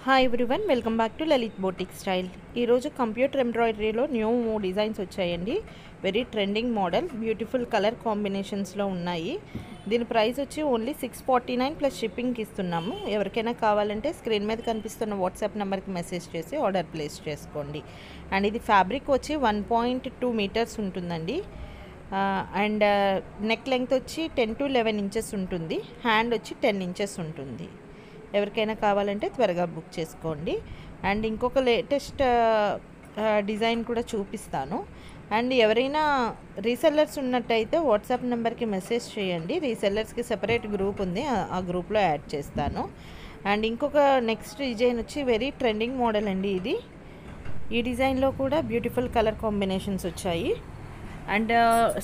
Hi everyone, welcome back to Lalith boutique style. ఈరోజు computer ఎంబ్రాయిడరీలో new designs వచ్చాయండి. Very trending model, beautiful colour కాంబినేషన్స్లో ఉన్నాయి. దీని ప్రైస్ వచ్చి ఓన్లీ 649 ప్లస్ షిప్పింగ్కి ఇస్తున్నాము. ఎవరికైనా కావాలంటే స్క్రీన్ మీద కనిపిస్తున్న వాట్సాప్ నెంబర్కి మెసేజ్ చేసి ఆర్డర్ ప్లేస్ చేసుకోండి. అండ్ ఇది ఫ్యాబ్రిక్ వచ్చి 1.2 మీటర్స్ ఉంటుందండి. అండ్ నెక్ లెంగ్త్ వచ్చి 10 to 11 ఇంచెస్ ఉంటుంది. హ్యాండ్ వచ్చి 10 ఇంచెస్ ఉంటుంది. ఎవరికైనా కావాలంటే త్వరగా బుక్ చేసుకోండి. అండ్ ఇంకొక లేటెస్ట్ డిజైన్ కూడా చూపిస్తాను. అండ్ ఎవరైనా రీసెల్లర్స్ ఉన్నట్టయితే వాట్సాప్ నెంబర్కి మెసేజ్ చేయండి. రీసెల్లర్స్కి సెపరేట్ గ్రూప్ ఉంది, ఆ గ్రూప్లో యాడ్ చేస్తాను. అండ్ ఇంకొక నెక్స్ట్ డిజైన్ వచ్చి వెరీ ట్రెండింగ్ మోడల్ అండి. ఇది ఈ డిజైన్లో కూడా బ్యూటిఫుల్ కలర్ కాంబినేషన్స్ వచ్చాయి. అండ్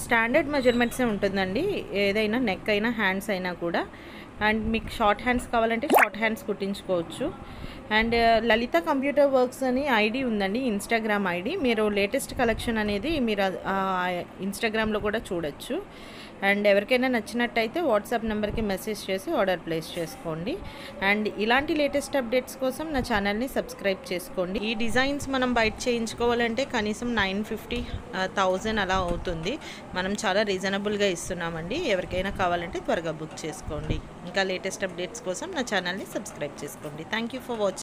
స్టాండర్డ్ మెజర్మెంట్సే ఉంటుందండి, ఏదైనా నెక్ అయినా హ్యాండ్స్ అయినా కూడా. అండ్ మీకు షార్ట్ హ్యాండ్స్ కావాలంటే షార్ట్ హ్యాండ్స్ కుట్టించుకోవచ్చు. అండ్ లలిత కంప్యూటర్ వర్క్స్ అని ఐడి ఉందండి, ఇన్స్టాగ్రామ్ ఐడి. మీరు లేటెస్ట్ కలెక్షన్ అనేది మీరు ఇన్స్టాగ్రామ్లో కూడా చూడొచ్చు. అండ్ ఎవరికైనా నచ్చినట్టయితే వాట్సాప్ నెంబర్కి మెసేజ్ చేసి ఆర్డర్ ప్లేస్ చేసుకోండి. అండ్ ఇలాంటి లేటెస్ట్ అప్డేట్స్ కోసం నా ఛానల్ని సబ్స్క్రైబ్ చేసుకోండి. ఈ డిజైన్స్ మనం బయట చేయించుకోవాలంటే కనీసం 950-1000 అలా అవుతుంది. మనం చాలా రీజనబుల్గా ఇస్తున్నామండి. ఎవరికైనా కావాలంటే త్వరగా బుక్ చేసుకోండి. ఇంకా లేటెస్ట్ అప్డేట్స్ కోసం నా ఛానల్ని సబ్స్క్రైబ్ చేసుకోండి. Thank you for watching.